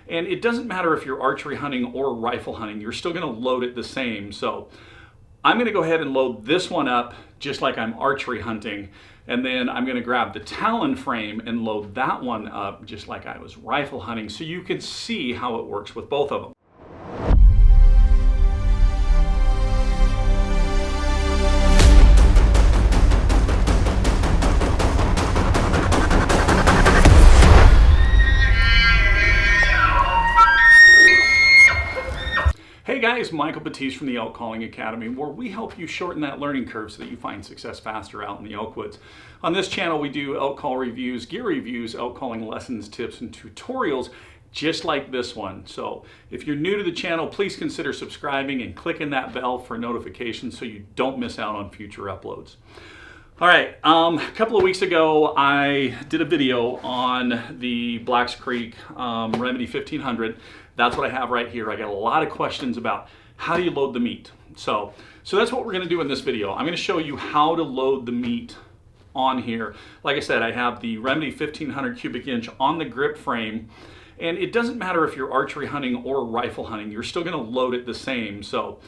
And it doesn't matter if you're archery hunting or rifle hunting, you're still gonna load it the same. So I'm gonna go ahead and load this one up just like I'm archery hunting. And then I'm gonna grab the Talon frame and load that one up just like I was rifle hunting, so you can see how it works with both of them. Hey guys, Michael Batiste from the Elk Calling Academy, where we help you shorten that learning curve so that you find success faster out in the elk woods. On this channel, we do elk call reviews, gear reviews, elk calling lessons, tips, and tutorials just like this one. So if you're new to the channel, please consider subscribing and clicking that bell for notifications so you don't miss out on future uploads. All right, a couple of weeks ago, I did a video on the Blacks Creek Remedy 1500. That's what I have right here. I got a lot of questions about how do you load the meat. So that's what we're gonna do in this video. I'm gonna show you how to load the meat on here. Like I said, I have the Remedy 1500 cubic inch on the grip frame, and it doesn't matter if you're archery hunting or rifle hunting, you're still gonna load it the same. So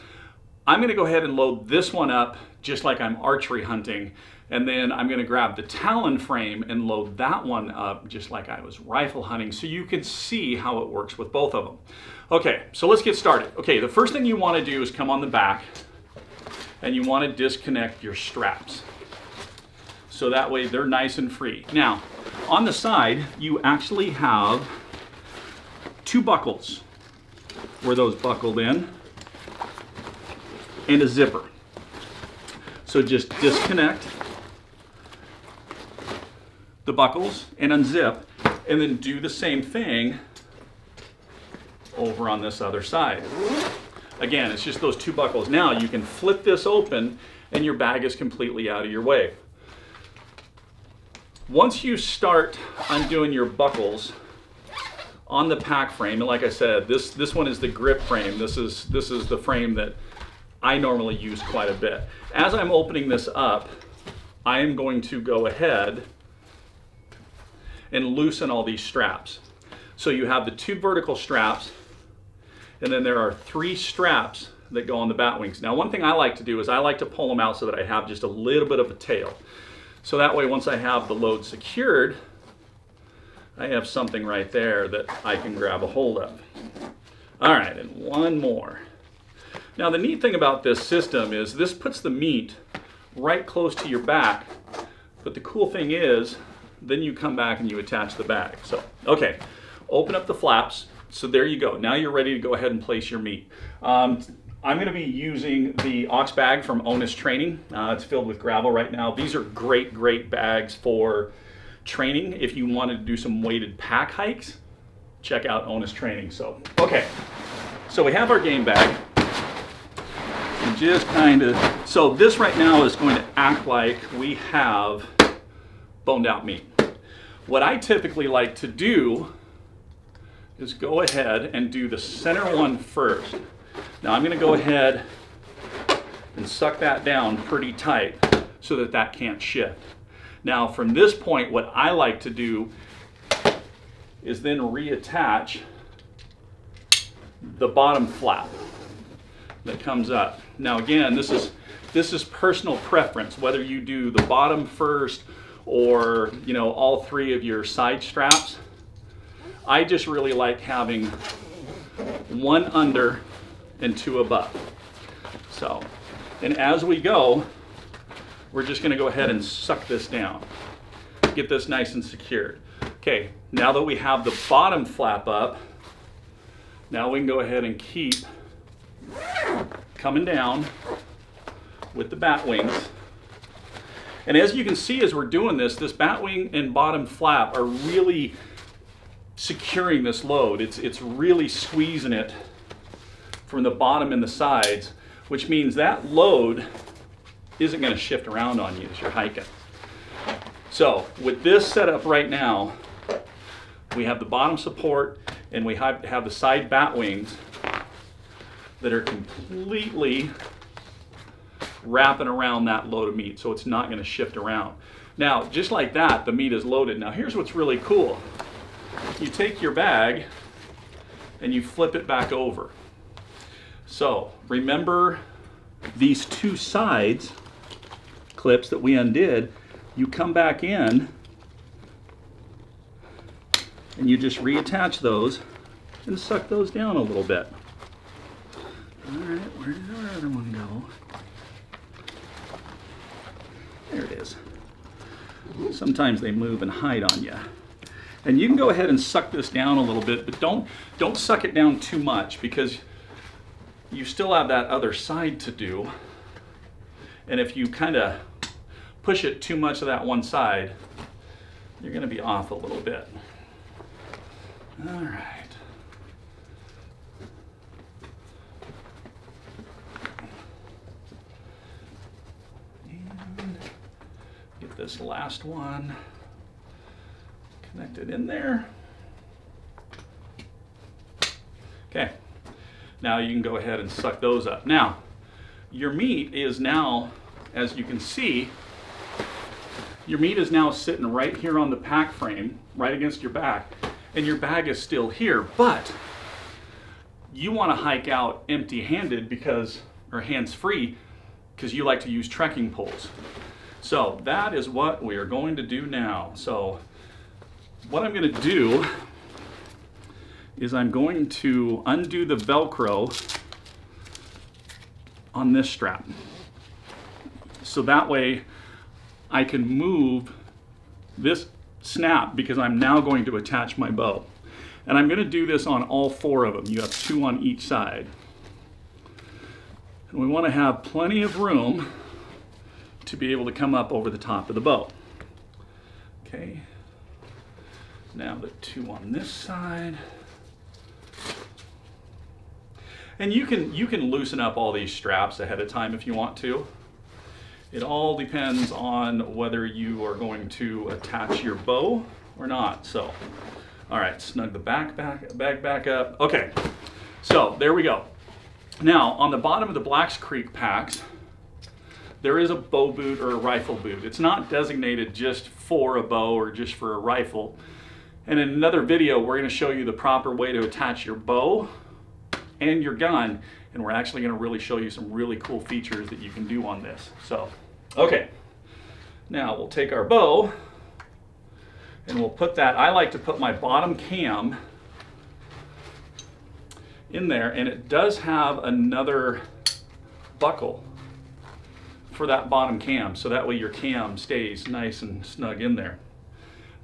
I'm gonna go ahead and load this one up just like I'm archery hunting, and then I'm gonna grab the Talon frame and load that one up just like I was rifle hunting, so you can see how it works with both of them. Okay, so let's get started. Okay, the first thing you wanna do is come on the back and you wanna disconnect your straps. So that way they're nice and free. Now, on the side, you actually have two buckles where those buckled in, and a zipper. So just disconnect the buckles and unzip, and then do the same thing over on this other side. Again, it's just those two buckles. Now you can flip this open and your bag is completely out of your way. Once you start undoing your buckles on the pack frame, and like I said, this one is the grip frame. This is the frame that I normally use quite a bit. As I'm opening this up, I am going to go ahead and loosen all these straps. So you have the two vertical straps, and then there are three straps that go on the bat wings. Now, one thing I like to do is I like to pull them out so that I have just a little bit of a tail. So that way, once I have the load secured, I have something right there that I can grab a hold of. All right, and one more. Now, the neat thing about this system is this puts the meat right close to your back, but the cool thing is, then you come back and you attach the bag. So, okay, open up the flaps. So there you go. Now you're ready to go ahead and place your meat. I'm gonna be using the ox bag from Onus Training. It's filled with gravel right now. These are great bags for training. If you wanted to do some weighted pack hikes, check out Onus Training. So, okay, so we have our game bag. And just kind of, so this right now is going to act like we have boned out meat. What I typically like to do is go ahead and do the center one first. Now I'm going to go ahead and suck that down pretty tight so that that can't shift. Now from this point, what I like to do is then reattach the bottom flap that comes up. Now again, this is personal preference, whether you do the bottom first or all three of your side straps. I just really like having one under and two above. So, and as we go, we're just gonna go ahead and suck this down, get this nice and secured. Okay, now that we have the bottom flap up, now we can go ahead and keep coming down with the bat wings. And as you can see, as we're doing this bat wing and bottom flap are really securing this load. It's really squeezing it from the bottom and the sides, which means that load isn't going to shift around on you as you're hiking. So with this setup right now, we have the bottom support and we have the side bat wings that are completely wrapping around that load of meat, so it's not going to shift around. Now, just like that, the meat is loaded. Now, here's what's really cool. You take your bag and you flip it back over. So remember these two sides clips that we undid, you come back in and you just reattach those and suck those down a little bit. All right, where did our other one go? There it is. Sometimes they move and hide on you. And you can go ahead and suck this down a little bit, but don't suck it down too much, because you still have that other side to do. And if you kind of push it too much to that one side, you're going to be off a little bit. All right. And get this last one connected in there. Okay. Now you can go ahead and suck those up. Now, your meat is now, as you can see, your meat is now sitting right here on the pack frame, right against your back, and your bag is still here, but you want to hike out empty-handed because, or hands-free, because you like to use trekking poles. So that is what we are going to do now. So what I'm going to do is I'm going to undo the Velcro on this strap. So that way I can move this snap, because I'm now going to attach my bow. And I'm going to do this on all four of them. You have two on each side. And we want to have plenty of room to be able to come up over the top of the bow. Okay. Now the two on this side. And you can loosen up all these straps ahead of time if you want to. It all depends on whether you are going to attach your bow or not. So, all right, snug the bag back up. Okay, so there we go. Now, on the bottom of the Black's Creek packs, there is a bow boot or a rifle boot. It's not designated just for a bow or just for a rifle. And in another video, we're going to show you the proper way to attach your bow and your gun, and we're actually going to really show you some really cool features that you can do on this. So, okay, now we'll take our bow and we'll put that, I like to put my bottom cam in there, and it does have another buckle for that bottom cam, so that way your cam stays nice and snug in there.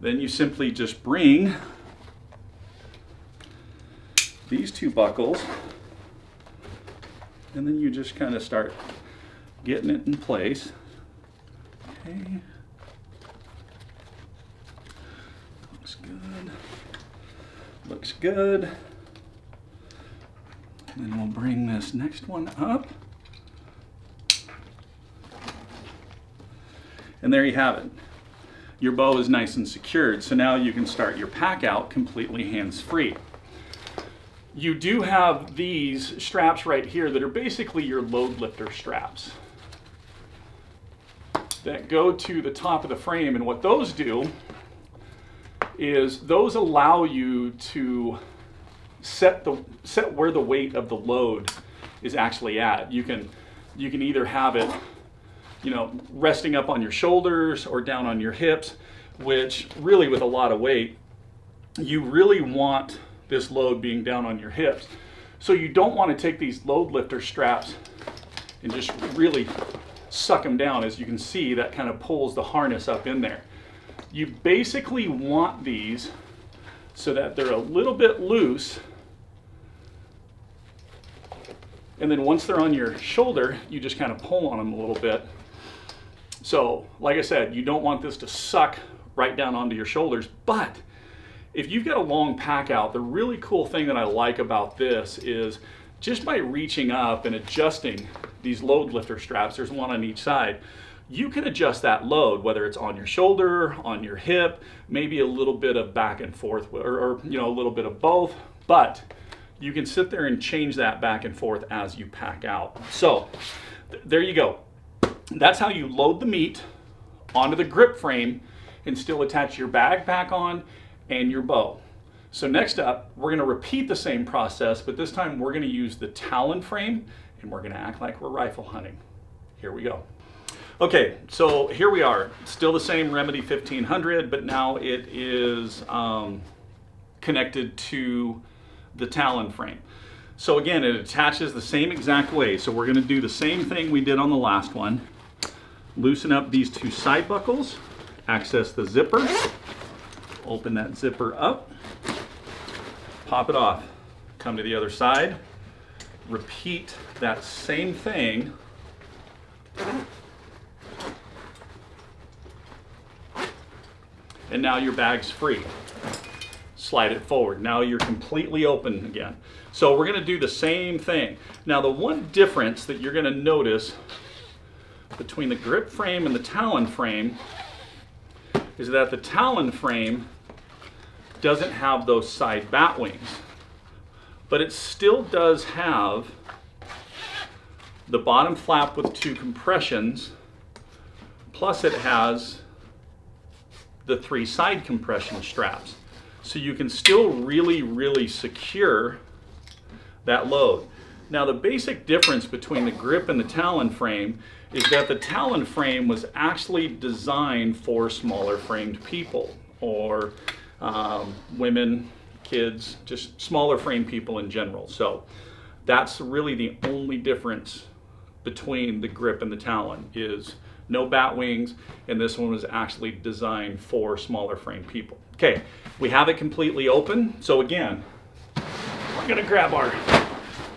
Then you simply just bring these two buckles, and then you just kind of start getting it in place. Okay. Looks good. Looks good. And then we'll bring this next one up. And there you have it. Your bow is nice and secured, so now you can start your pack out completely hands-free. You do have these straps right here that are basically your load lifter straps that go to the top of the frame, and what those do is those allow you to set where the weight of the load is actually at. You can either have it, you know, resting up on your shoulders or down on your hips, which really, with a lot of weight, you really want this load being down on your hips. So you don't want to take these load lifter straps and just really suck them down. As you can see, that kind of pulls the harness up in there. You basically want these so that they're a little bit loose, and then once they're on your shoulder, you just kind of pull on them a little bit. So, like I said, you don't want this to suck right down onto your shoulders, but if you've got a long pack out, the really cool thing that I like about this is just by reaching up and adjusting these load lifter straps, there's one on each side, you can adjust that load, whether it's on your shoulder, on your hip, maybe a little bit of back and forth, or you know, a little bit of both, but you can sit there and change that back and forth as you pack out. So there you go. That's how you load the meat onto the grip frame and still attach your bag back on and your bow. So next up, we're going to repeat the same process, but this time we're going to use the talon frame and we're going to act like we're rifle hunting. Here we go. Okay, so here we are. Still the same Remedy 1500, but now it is connected to the talon frame. So again, it attaches the same exact way. So we're going to do the same thing we did on the last one. Loosen up these two side buckles, access the zipper, open that zipper up, pop it off, come to the other side, repeat that same thing. And now your bag's free. Slide it forward. Now you're completely open again. So we're going to do the same thing. Now the one difference that you're going to notice between the grip frame and the talon frame is that the talon frame doesn't have those side bat wings, but it still does have the bottom flap with two compressions, plus it has the 3 side compression straps. So you can still really secure that load. Now the basic difference between the grip and the talon frame is that the talon frame was actually designed for smaller framed people, or women, kids, just smaller framed people in general. So that's really the only difference between the grip and the talon, is no bat wings, and this one was actually designed for smaller framed people. Okay, we have it completely open. So again, we're gonna grab our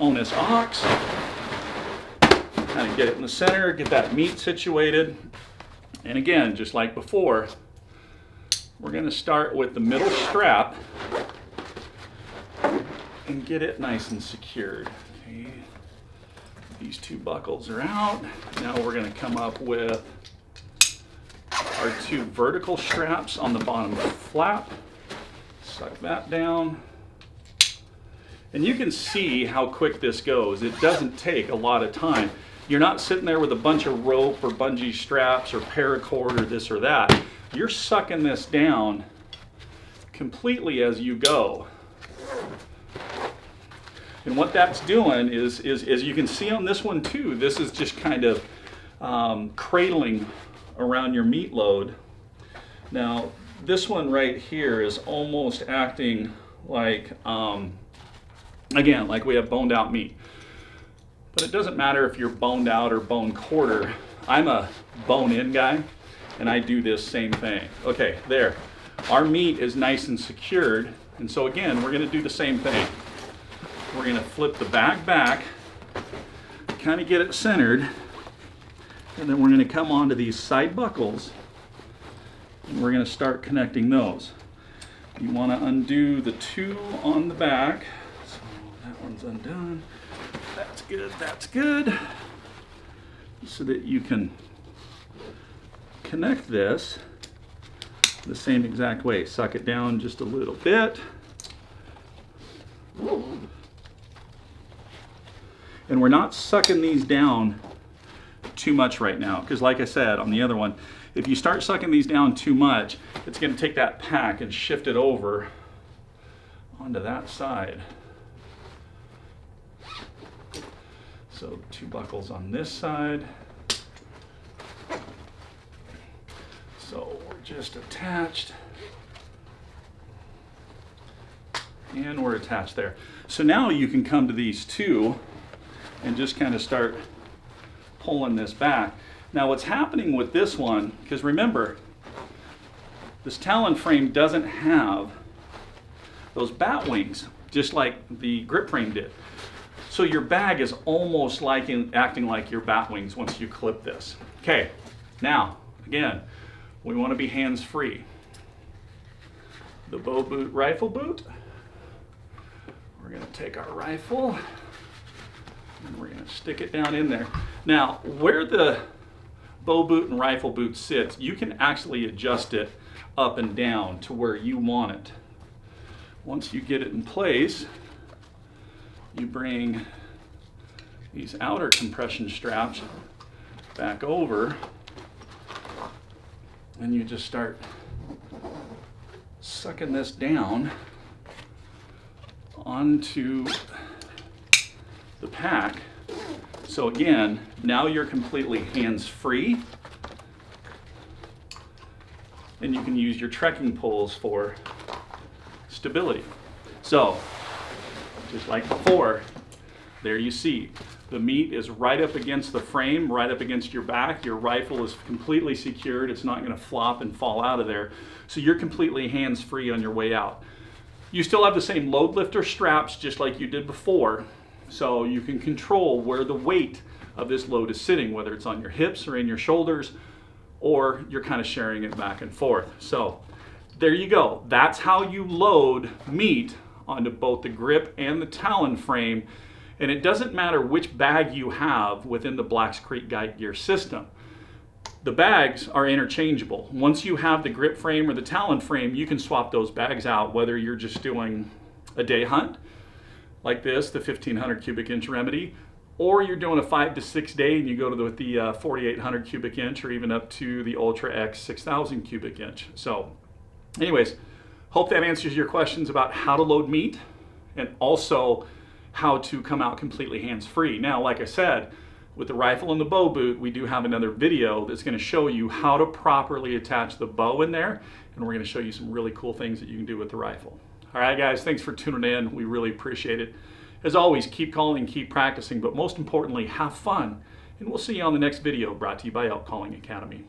Onus ox, kind of get it in the center, get that meat situated. And again, just like before, we're gonna start with the middle strap and get it nice and secured. Okay. These 2 buckles are out. Now we're going to come up with our 2 vertical straps on the bottom flap. Suck that down. And you can see how quick this goes. It doesn't take a lot of time. You're not sitting there with a bunch of rope or bungee straps or paracord or this or that. You're sucking this down completely as you go. And what that's doing is as you can see on this one too, this is just kind of cradling around your meat load. Now, this one right here is almost acting like, again, like we have boned out meat. But it doesn't matter if you're boned out or bone quarter. I'm a bone in guy, and I do this same thing. Okay, there. Our meat is nice and secured, and so again, we're gonna do the same thing. We're going to flip the bag back, kind of get it centered, and then we're going to come onto these side buckles, and we're going to start connecting those. You want to undo the 2 on the back. So that one's undone. That's good, that's good. So that you can connect this the same exact way. Suck it down just a little bit. And we're not sucking these down too much right now, because like I said on the other one, if you start sucking these down too much, it's going to take that pack and shift it over onto that side. So 2 buckles on this side. So we're just attached. And we're attached there. So now you can come to these 2 and just kind of start pulling this back. Now what's happening with this one, because remember, this talon frame doesn't have those bat wings, just like the grip frame did. So your bag is almost like acting like your bat wings once you clip this. Okay, now, again, we want to be hands-free. The bow boot, rifle boot. We're going to take our rifle, and we're going to stick it down in there. Now, where the bow boot and rifle boot sits, you can actually adjust it up and down to where you want it. Once you get it in place, you bring these outer compression straps back over, and you just start sucking this down onto the pack. So again, now you're completely hands-free, and you can use your trekking poles for stability. So, just like before, there you see, the meat is right up against the frame, right up against your back. Your rifle is completely secured. It's not going to flop and fall out of there. So you're completely hands-free on your way out. You still have the same load lifter straps just like you did before, so you can control where the weight of this load is sitting, whether it's on your hips or in your shoulders, or you're kind of sharing it back and forth. So there you go. That's how you load meat onto both the grip and the talon frame. And it doesn't matter which bag you have within the Black's Creek Guide Gear system. The bags are interchangeable. Once you have the grip frame or the talon frame, you can swap those bags out, whether you're just doing a day hunt like this, the 1500 cubic inch Remedy, or you're doing a 5 to 6 day and you go to the 4800 cubic inch, or even up to the Ultra X 6000 cubic inch. So anyways, hope that answers your questions about how to load meat and also how to come out completely hands-free. Now, like I said, with the rifle and the bow boot, we do have another video that's going to show you how to properly attach the bow in there, and we're going to show you some really cool things that you can do with the rifle. All right, guys, thanks for tuning in. We really appreciate it. As always, keep calling, keep practicing, but most importantly, have fun. And we'll see you on the next video brought to you by Elk Calling Academy.